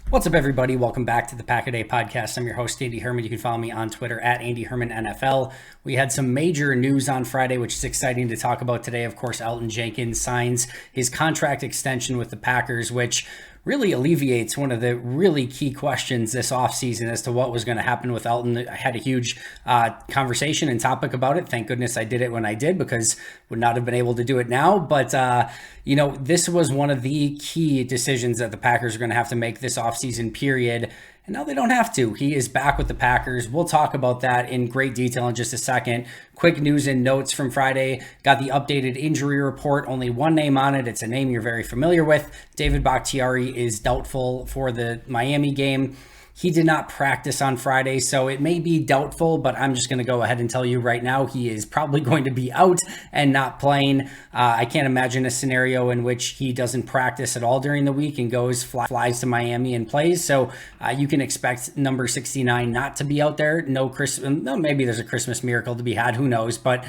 What's up, everybody? Welcome back to the Pack a Day podcast. I'm your host, Andy Herman. You can follow me on Twitter at Andy Herman NFL. We had some major news on Friday, which is exciting to talk about today. Of course, Elgton Jenkins signs his contract extension with the Packers, which really alleviates one of the really key questions this offseason as to what was going to happen with Elgton. I had a huge conversation and topic about it. Thank goodness I did it when I did, because would not have been able to do it now. But, this was one of the key decisions that the Packers are going to have to make this offseason period. And now they don't have to. He is back with the Packers. We'll talk about that in great detail in just a second. Quick news and notes from Friday. Got the updated injury report. Only one name on it. It's a name you're very familiar with. David Bakhtiari is doubtful for the Miami game. He did not practice on Friday, so it may be doubtful, but I'm just going to go ahead and tell you right now he is probably going to be out and not playing. I can't imagine a scenario in which he doesn't practice at all during the week and flies to Miami and plays. So you can expect number 69 not to be out there. No, maybe there's a Christmas miracle to be had. Who knows? But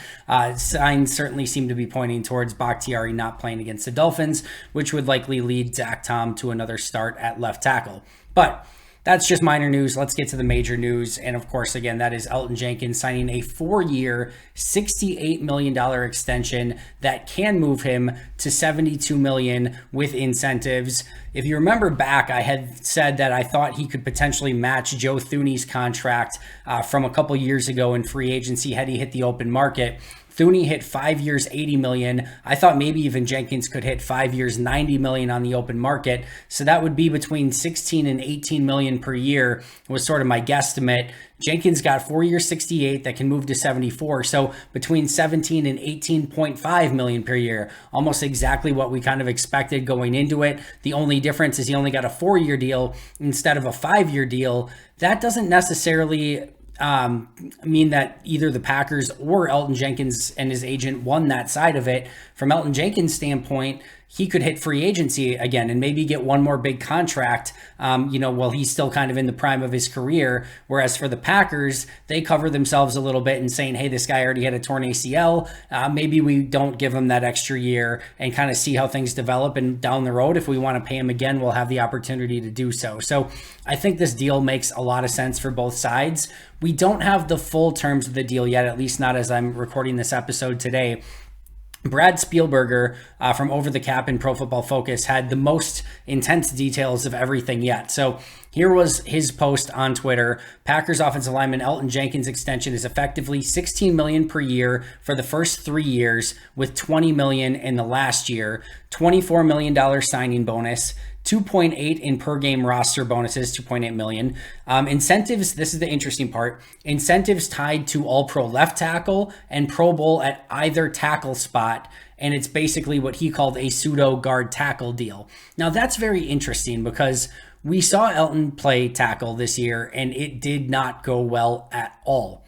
signs certainly seem to be pointing towards Bakhtiari not playing against the Dolphins, which would likely lead Zach Tom to another start at left tackle. But that's just minor news. Let's get to the major news. And of course, again, that is Elgton Jenkins signing a 4-year, $68 million extension that can move him to $72 million with incentives. If you remember back, I had said that I thought he could potentially match Joe Thuney's contract from a couple years ago in free agency had he hit the open market. Thuney hit 5 years, $80 million. I thought maybe even Jenkins could hit 5 years, $90 million on the open market. So that would be between 16 and 18 million per year was sort of my guesstimate. Jenkins got 4 years, 68 that can move to 74. So between 17 and 18.5 million per year, almost exactly what we kind of expected going into it. The only difference is he only got a 4-year deal instead of a 5-year deal. That doesn't necessarily mean that either the Packers or Elgton Jenkins and his agent won that side of it. From Elgton Jenkins' standpoint, he could hit free agency again and maybe get one more big contract, while he's still kind of in the prime of his career. Whereas for the Packers, they cover themselves a little bit and saying, hey, this guy already had a torn ACL. Maybe we don't give him that extra year and kind of see how things develop. And down the road, if we want to pay him again, we'll have the opportunity to do so. So I think this deal makes a lot of sense for both sides. We don't have the full terms of the deal yet, at least not as I'm recording this episode today. Brad Spielberger from Over the Cap and Pro Football Focus had the most intense details of everything yet. So here was his post on Twitter. Packers offensive lineman Elgton Jenkins' extension is effectively $16 million per year for the first 3 years, with $20 million in the last year, $24 million signing bonus, 2.8 in per game roster bonuses, 2.8 million. Incentives, this is the interesting part. Incentives tied to all pro left tackle and Pro Bowl at either tackle spot. And it's basically what he called a pseudo guard tackle deal. Now that's very interesting because we saw Elgton play tackle this year and it did not go well at all.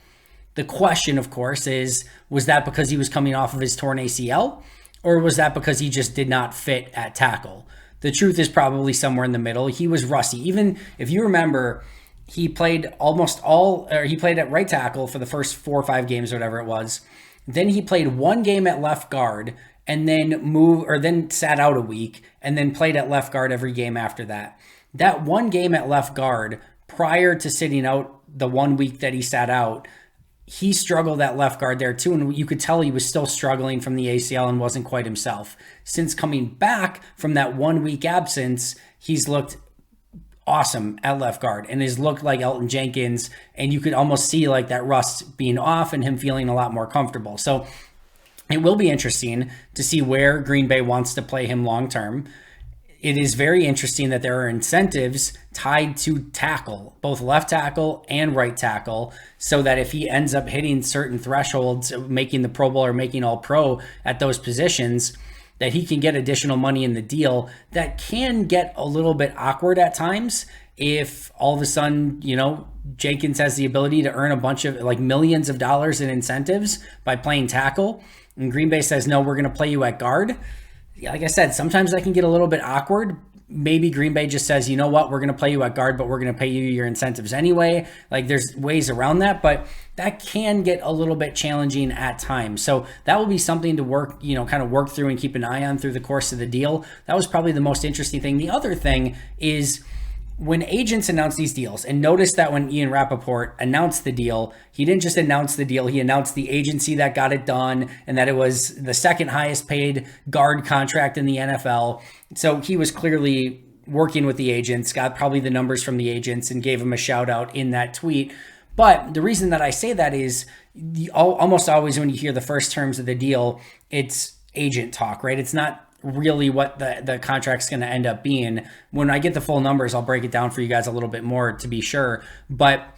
The question, of course, is, was that because he was coming off of his torn ACL, or was that because he just did not fit at tackle? The truth is probably somewhere in the middle. He was rusty. Even if you remember, he played he played at right tackle for the first 4 or 5 games, or whatever it was. Then he played 1 game at left guard and then sat out a week and then played at left guard every game after that. That 1 game at left guard prior to sitting out the 1 week that he sat out, he struggled at left guard there too, and you could tell he was still struggling from the ACL and wasn't quite himself. Since coming back from that 1 week absence, he's looked awesome at left guard and has looked like Elgton Jenkins, and you could almost see like that rust being off and him feeling a lot more comfortable. So it will be interesting to see where Green Bay wants to play him long term. It is very interesting that there are incentives tied to tackle, both left tackle and right tackle, so that if he ends up hitting certain thresholds, making the Pro Bowl or making All Pro at those positions, that he can get additional money in the deal. That can get a little bit awkward at times if all of a sudden, Jenkins has the ability to earn a bunch of millions of dollars in incentives by playing tackle, and Green Bay says, no, we're going to play you at guard. Like I said, sometimes that can get a little bit awkward. Maybe Green Bay just says, you know what, we're going to play you at guard, but we're going to pay you your incentives anyway. There's ways around that, but that can get a little bit challenging at times. So that will be something to work through and keep an eye on through the course of the deal. That was probably the most interesting thing. The other thing is, when agents announce these deals, and notice that when Ian Rappaport announced the deal, he didn't just announce the deal, he announced the agency that got it done and that it was the second highest paid guard contract in the NFL. So he was clearly working with the agents, got probably the numbers from the agents and gave them a shout out in that tweet. But the reason that I say that is almost always when you hear the first terms of the deal, it's agent talk, right? It's not really what the contract's going to end up being. When I get the full numbers, I'll break it down for you guys a little bit more to be sure. But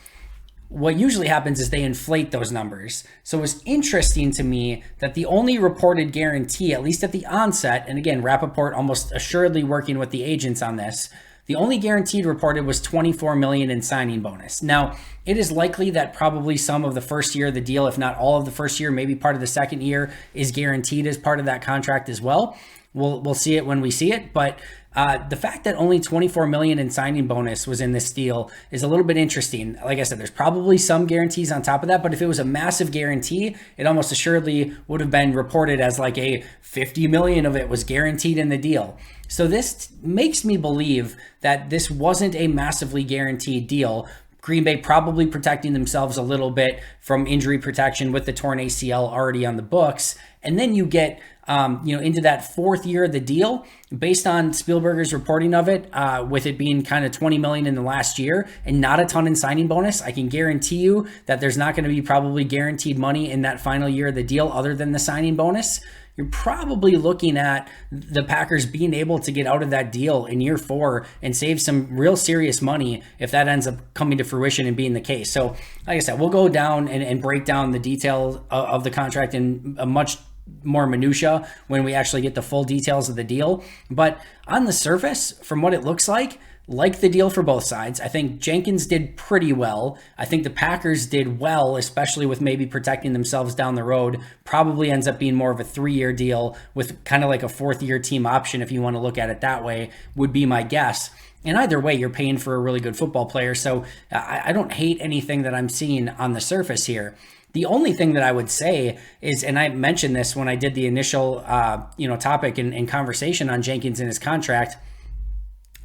what usually happens is they inflate those numbers. So it's interesting to me that the only reported guarantee, at least at the onset, and again, Rappaport almost assuredly working with the agents on this, the only guaranteed reported was $24 million in signing bonus. Now, it is likely that probably some of the first year of the deal, if not all of the first year, maybe part of the second year, is guaranteed as part of that contract as well. We'll see it when we see it, but the fact that only $24 million in signing bonus was in this deal is a little bit interesting. Like I said, there's probably some guarantees on top of that, but if it was a massive guarantee, it almost assuredly would have been reported as like a $50 million of it was guaranteed in the deal. So this makes me believe that this wasn't a massively guaranteed deal. Green Bay probably protecting themselves a little bit from injury protection with the torn ACL already on the books. And then you get into that fourth year of the deal, based on Spielberger's reporting of it, with it being kind of $20 million in the last year and not a ton in signing bonus. I can guarantee you that there's not going to be probably guaranteed money in that final year of the deal other than the signing bonus. You're probably looking at the Packers being able to get out of that deal in year 4 and save some real serious money if that ends up coming to fruition and being the case. So, like I said, we'll go down and break down the details of the contract in a much more minutia when we actually get the full details of the deal. But on the surface, from what it looks like the deal for both sides. I think Jenkins did pretty well. I think the Packers did well, especially with maybe protecting themselves down the road. Probably ends up being more of a 3-year deal with kind of like a 4th-year team option, if you want to look at it that way, would be my guess. And either way, you're paying for a really good football player. So I don't hate anything that I'm seeing on the surface here. The only thing that I would say is, and I mentioned this when I did the initial topic and conversation on Jenkins and his contract,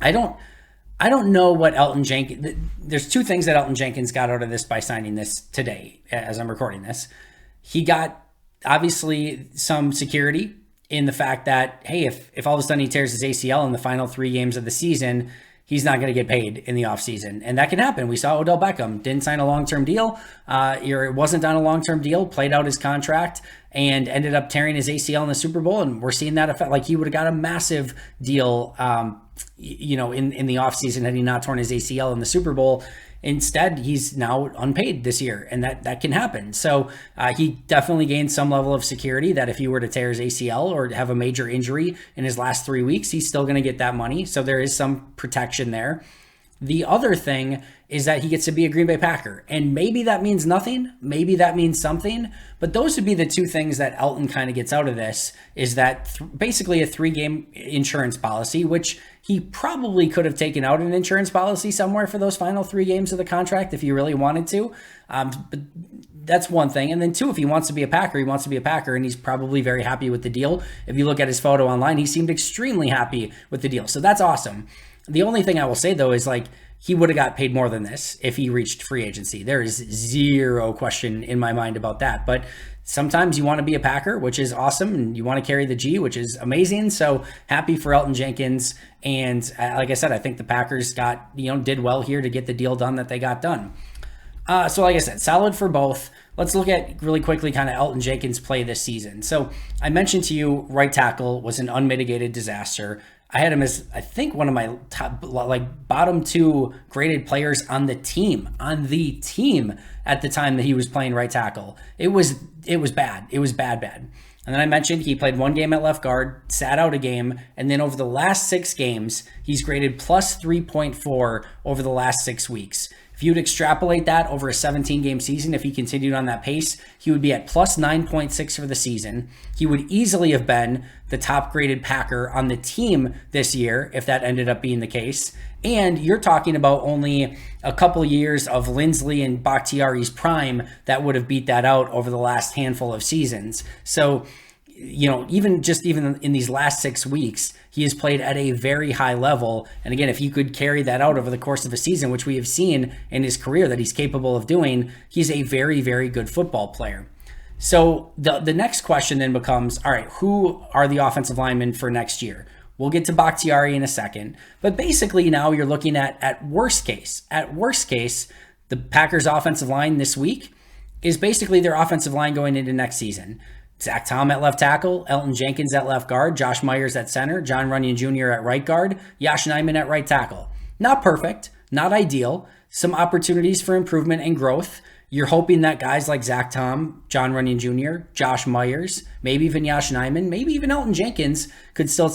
I don't know what Elgton Jenkins, there's 2 things that Elgton Jenkins got out of this by signing this today as I'm recording this. He got obviously some security in the fact that, hey, if all of a sudden he tears his ACL in the final 3 games of the season, he's not going to get paid in the offseason. And that can happen. We saw Odell Beckham didn't sign a long-term deal, or wasn't on a long-term deal, played out his contract, and ended up tearing his ACL in the Super Bowl. And we're seeing that effect. Like, he would have got a massive deal, in the offseason had he not torn his ACL in the Super Bowl. Instead, he's now unpaid this year, and that can happen. So he definitely gained some level of security that if he were to tear his ACL or have a major injury in his last 3 weeks, he's still going to get that money. So there is some protection there. The other thing is that he gets to be a Green Bay Packer, and maybe that means nothing, maybe that means something, but those would be the 2 things that Elgton kind of gets out of this, is that basically a 3-game insurance policy, which he probably could have taken out an insurance policy somewhere for those final 3 games of the contract if he really wanted to. But that's one thing. And then 2, if he wants to be a Packer, he wants to be a Packer, and he's probably very happy with the deal. If you look at his photo online, he seemed extremely happy with the deal. So that's awesome. The only thing I will say, though, is he would have got paid more than this if he reached free agency. There is zero question in my mind about that. But sometimes you want to be a Packer, which is awesome, and you want to carry the G, which is amazing. So happy for Elgton Jenkins. And like I said, I think the Packers did well here to get the deal done that they got done. So like I said, solid for both. Let's look at really quickly kind of Elgton Jenkins' play this season. So I mentioned to you, right tackle was an unmitigated disaster. I had him as, I think, one of my top, bottom 2 graded players on the team at the time that he was playing right tackle. It was bad. It was bad. And then I mentioned he played 1 game at left guard, sat out a game, and then over the last 6 games, he's graded plus 3.4 over the last 6 weeks. If you'd extrapolate that over a 17-game season, if he continued on that pace, he would be at plus 9.6 for the season. He would easily have been the top-graded Packer on the team this year if that ended up being the case. And you're talking about only a couple years of Lindsley and Bakhtiari's prime that would have beat that out over the last handful of seasons. So even in these last 6 weeks, he has played at a very high level. And again, if he could carry that out over the course of a season, which we have seen in his career that he's capable of doing, he's a very, very good football player. So the next question then becomes, all right, who are the offensive linemen for next year? We'll get to Bakhtiari in a second. But basically now you're looking at worst case. At worst case, the Packers offensive line this week is basically their offensive line going into next season. Zach Tom at left tackle, Elgton Jenkins at left guard, Josh Myers at center, John Runyon Jr. at right guard, Yosh Nijman at right tackle. Not perfect, not ideal, some opportunities for improvement and growth. You're hoping that guys like Zach Tom, John Runyon Jr., Josh Myers, maybe even Yosh Nijman, maybe even Elgton Jenkins could still,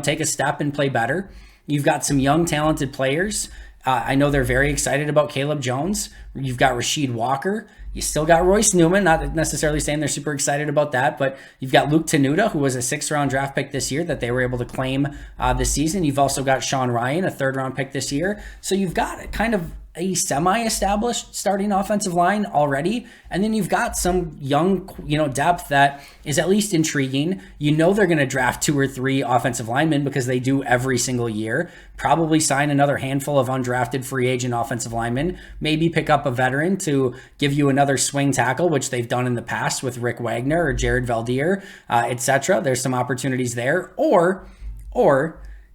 take a step and play better. You've got some young, talented players. I know they're very excited about Caleb Jones. You've got Rasheed Walker. You still got Royce Newman, not necessarily saying they're super excited about that, but you've got Luke Tenuta, who was a 6th-round draft pick this year that they were able to claim this season. You've also got Sean Ryan, a 3rd-round pick this year. So you've got kind of a semi-established starting offensive line already, and then you've got some young, depth that is at least intriguing. They're going to draft 2 or 3 offensive linemen because they do every single year. Probably sign another handful of undrafted free agent offensive linemen. Maybe pick up a veteran to give you another swing tackle, which they've done in the past with Rick Wagner or Jared Valdir, etc. There's some opportunities there, or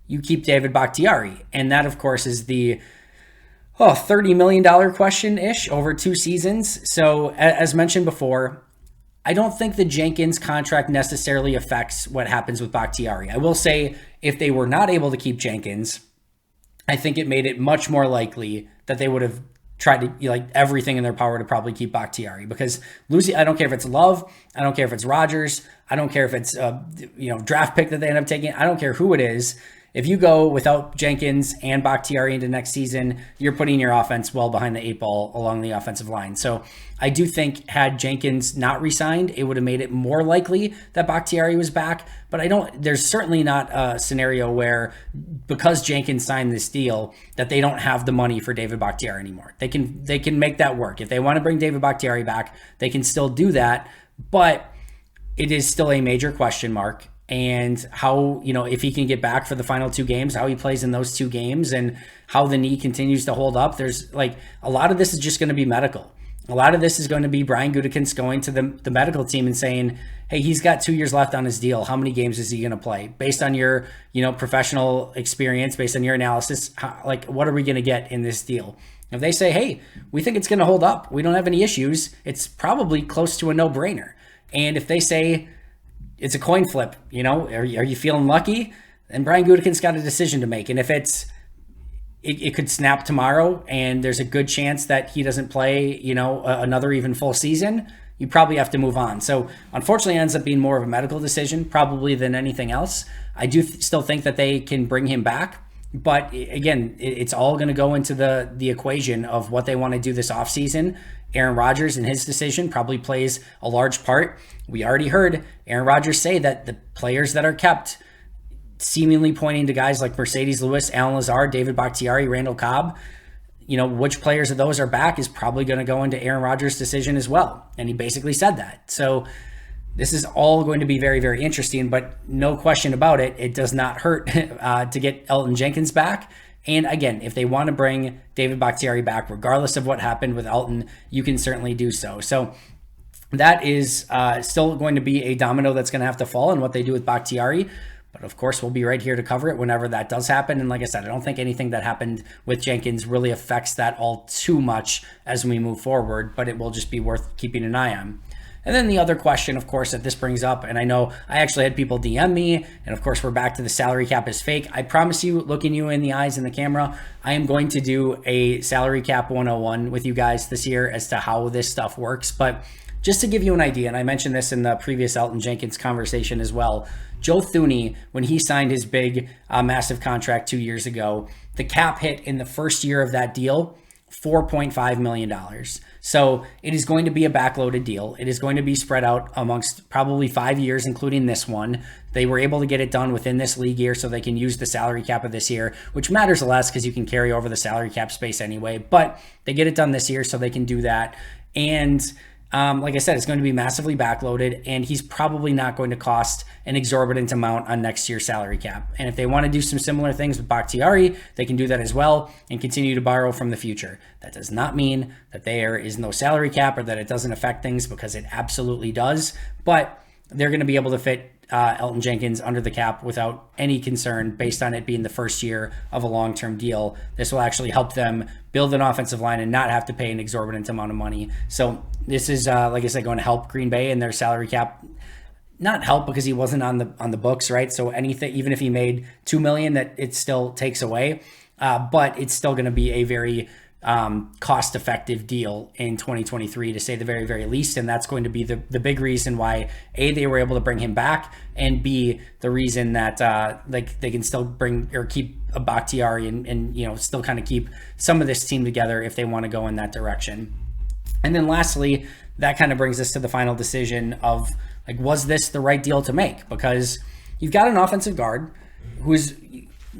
you keep David Bakhtiari, and that, of course, is the $30 million question-ish over 2 seasons. So as mentioned before, I don't think the Jenkins contract necessarily affects what happens with Bakhtiari. I will say if they were not able to keep Jenkins, I think it made it much more likely that they would have tried to everything in their power to probably keep Bakhtiari, because losing, I don't care if it's Love, I don't care if it's Rodgers, I don't care if it's a draft pick that they end up taking, I don't care who it is. If you go without Jenkins and Bakhtiari into next season, you're putting your offense well behind the 8 ball along the offensive line. So I do think had Jenkins not re-signed, it would have made it more likely that Bakhtiari was back. But there's certainly not a scenario where, because Jenkins signed this deal, that they don't have the money for David Bakhtiari anymore. They can make that work. If they want to bring David Bakhtiari back, they can still do that. But it is still a major question mark. And how, if he can get back for the final 2 games, how he plays in those 2 games and how the knee continues to hold up. There's a lot of this is just going to be medical. A lot of this is going to be Brian Gutekunst going to the medical team and saying, hey, he's got 2 years left on his deal. How many games is he going to play? Based on your, professional experience, based on your analysis, what are we going to get in this deal? If they say, hey, we think it's going to hold up, we don't have any issues, it's probably close to a no-brainer. And if they say, it's a coin flip, are you feeling lucky? And Brian Gutekunst's got a decision to make. And if it could snap tomorrow and there's a good chance that he doesn't play, another even full season, you probably have to move on. So unfortunately it ends up being more of a medical decision probably than anything else. I do still think that they can bring him back. But again, it's all going to go into the equation of what they want to do this offseason. Aaron Rodgers and his decision probably plays a large part. We already heard Aaron Rodgers say that the players that are kept, seemingly pointing to guys like Mercedes Lewis, Alan Lazard, David Bakhtiari, Randall Cobb, which players of those are back is probably going to go into Aaron Rodgers' decision as well. And he basically said that. So this is all going to be very, very interesting, but no question about it, it does not hurt to get Elgton Jenkins back. And again, if they want to bring David Bakhtiari back, regardless of what happened with Elgton, you can certainly do so. So that is still going to be a domino that's going to have to fall in what they do with Bakhtiari. But of course, we'll be right here to cover it whenever that does happen. And like I said, I don't think anything that happened with Jenkins really affects that all too much as we move forward, but it will just be worth keeping an eye on. And then the other question, of course, that this brings up, and I know I actually had people DM me, and of course, we're back to the salary cap is fake. I promise you, looking you in the eyes in the camera, I am going to do a salary cap 101 with you guys this year as to how this stuff works. But just to give you an idea, and I mentioned this in the previous Elgton Jenkins conversation as well, Joe Thuney, when he signed his big, massive contract 2 years ago, the cap hit in the first year of that deal, $4.5 million. So it is going to be a backloaded deal. It is going to be spread out amongst probably 5 years, including this one. They were able to get it done within this league year so they can use the salary cap of this year, which matters less because you can carry over the salary cap space anyway. But they get it done this year so they can do that. And like I said, it's going to be massively backloaded, and he's probably not going to cost an exorbitant amount on next year's salary cap. And if they want to do some similar things with Bakhtiari, they can do that as well and continue to borrow from the future. That does not mean that there is no salary cap or that it doesn't affect things, because it absolutely does. But they're going to be able to fit Elgton Jenkins under the cap without any concern, based on it being the first year of a long-term deal. This will actually help them build an offensive line and not have to pay an exorbitant amount of money. So this is, like I said, going to help Green Bay and their salary cap. Not help, because he wasn't on the books, right? So anything, even if he made $2 million, that it still takes away. But it's still going to be a very cost-effective deal in 2023, to say the very, very least. And that's going to be the big reason why, A, they were able to bring him back, and B, the reason that they can still bring or keep a Bakhtiari and still kind of keep some of this team together if they want to go in that direction. And then lastly, that kind of brings us to the final decision of, like, was this the right deal to make? Because you've got an offensive guard who's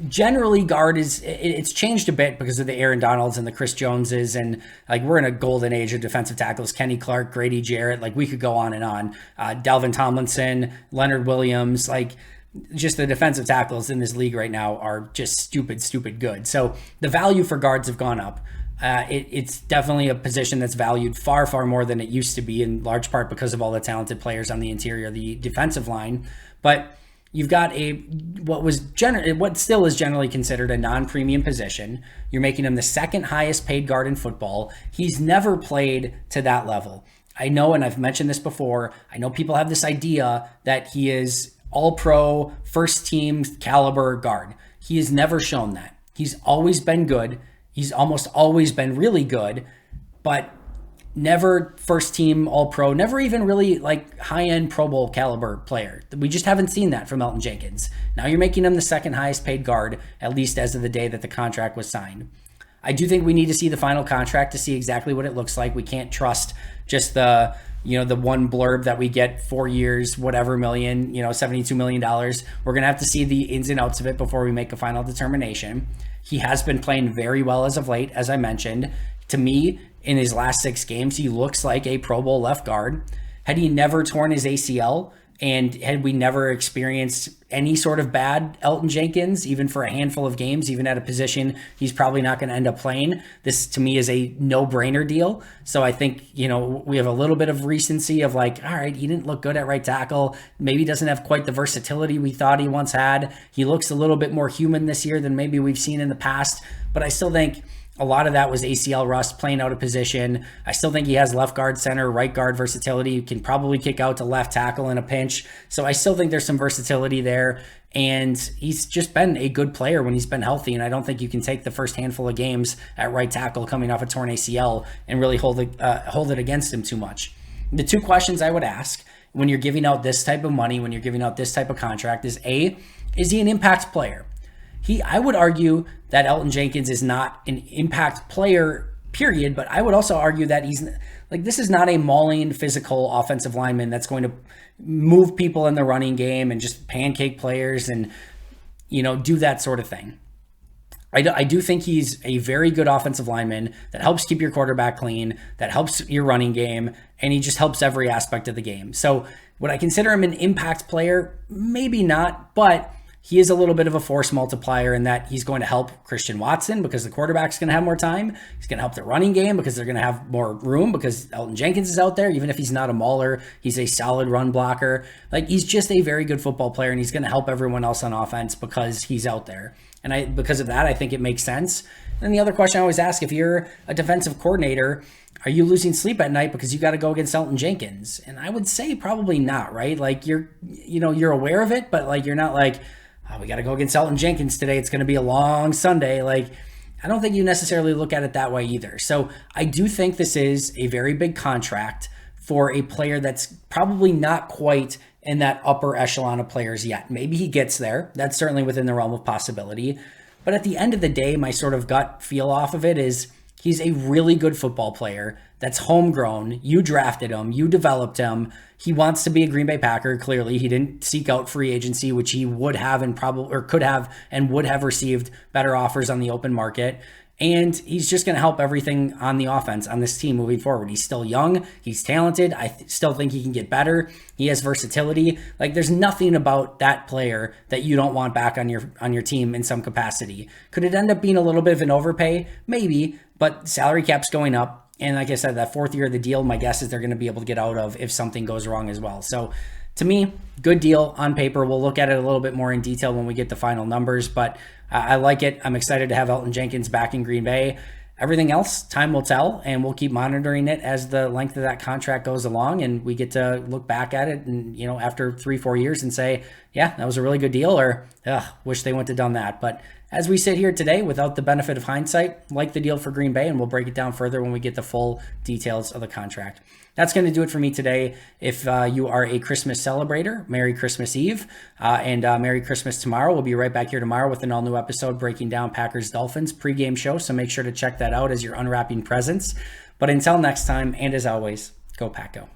generally it's changed a bit because of the Aaron Donalds and the Chris Joneses, and like, we're in a golden age of defensive tackles. Kenny Clark, Grady Jarrett, like, we could go on and on. Dalvin Tomlinson, Leonard Williams, like, just the defensive tackles in this league right now are just stupid good. So the value for guards have gone up. It's definitely a position that's valued far more than it used to be, in large part because of all the talented players on the interior of the defensive line. But you've got what still is generally considered a non-premium position. You're making him the second highest paid guard in football. He's never played to that level. I know, and I've mentioned this before, I know people have this idea that he is all-pro, first-team caliber guard. He has never shown that. He's always been good. He's almost always been really good, but never first team all-pro, never even really like high-end Pro Bowl caliber player. We just haven't seen that from Elgton Jenkins. Now you're making him the second highest paid guard, at least as of the day that the contract was signed. I do think we need to see the final contract to see exactly what it looks like. We can't trust just the one blurb that we get, 4 years, whatever million, $72 million. We're going to have to see the ins and outs of it before we make a final determination. He has been playing very well as of late, as I mentioned. To me, in his last 6 games, he looks like a Pro Bowl left guard. Had he never torn his ACL, and had we never experienced any sort of bad Elgton Jenkins, even for a handful of games, even at a position he's probably not going to end up playing, this to me is a no-brainer deal. So I think, we have a little bit of recency of like, all right, he didn't look good at right tackle. Maybe doesn't have quite the versatility we thought he once had. He looks a little bit more human this year than maybe we've seen in the past. But I still think a lot of that was ACL rust, playing out of position. I still think he has left guard, center, right guard versatility. He can probably kick out to left tackle in a pinch. So I still think there's some versatility there. And he's just been a good player when he's been healthy. And I don't think you can take the first handful of games at right tackle coming off a torn ACL and really hold it against him too much. The 2 questions I would ask when you're giving out this type of money, when you're giving out this type of contract is, A, is he an impact player? I would argue that Elgton Jenkins is not an impact player, period, but I would also argue that this is not a mauling physical offensive lineman that's going to move people in the running game and just pancake players and, do that sort of thing. I do think he's a very good offensive lineman that helps keep your quarterback clean, that helps your running game, and he just helps every aspect of the game. So would I consider him an impact player? Maybe not, but he is a little bit of a force multiplier in that he's going to help Christian Watson because the quarterback's going to have more time. He's going to help the running game because they're going to have more room because Elgton Jenkins is out there. Even if he's not a mauler, he's a solid run blocker. Like, he's just a very good football player, and he's going to help everyone else on offense because he's out there. And because of that, I think it makes sense. And the other question I always ask, if you're a defensive coordinator, are you losing sleep at night because you got to go against Elgton Jenkins? And I would say probably not, right? Like, you're aware of it, but like, you're not like, oh, we got to go against Elgton Jenkins today. It's going to be a long Sunday. Like, I don't think you necessarily look at it that way either. So I do think this is a very big contract for a player that's probably not quite in that upper echelon of players yet. Maybe he gets there. That's certainly within the realm of possibility. But at the end of the day, my sort of gut feel off of it is he's a really good football player that's homegrown. You drafted him. You developed him. He wants to be a Green Bay Packer. Clearly, he didn't seek out free agency, which he would have and probably, or could have and would have received better offers on the open market. And he's just going to help everything on the offense on this team moving forward. He's still young. He's talented. I still think he can get better. He has versatility. Like, there's nothing about that player that you don't want back on your team in some capacity. Could it end up being a little bit of an overpay? Maybe, but salary cap's going up. And like I said, that fourth year of the deal, my guess is they're going to be able to get out of if something goes wrong as well. So to me, good deal on paper. We'll look at it a little bit more in detail when we get the final numbers, but I like it. I'm excited to have Elgton Jenkins back in Green Bay. Everything else, time will tell, and we'll keep monitoring it as the length of that contract goes along, and we get to look back at it and, after 3-4 years and say, yeah, that was a really good deal, or wish they wouldn't have done that. But as we sit here today, without the benefit of hindsight, like the deal for Green Bay, and we'll break it down further when we get the full details of the contract. That's going to do it for me today. If you are a Christmas celebrator, Merry Christmas Eve, and Merry Christmas tomorrow. We'll be right back here tomorrow with an all-new episode breaking down Packers-Dolphins pregame show, so make sure to check that out as you're unwrapping presents. But until next time, and as always, go Pack Go.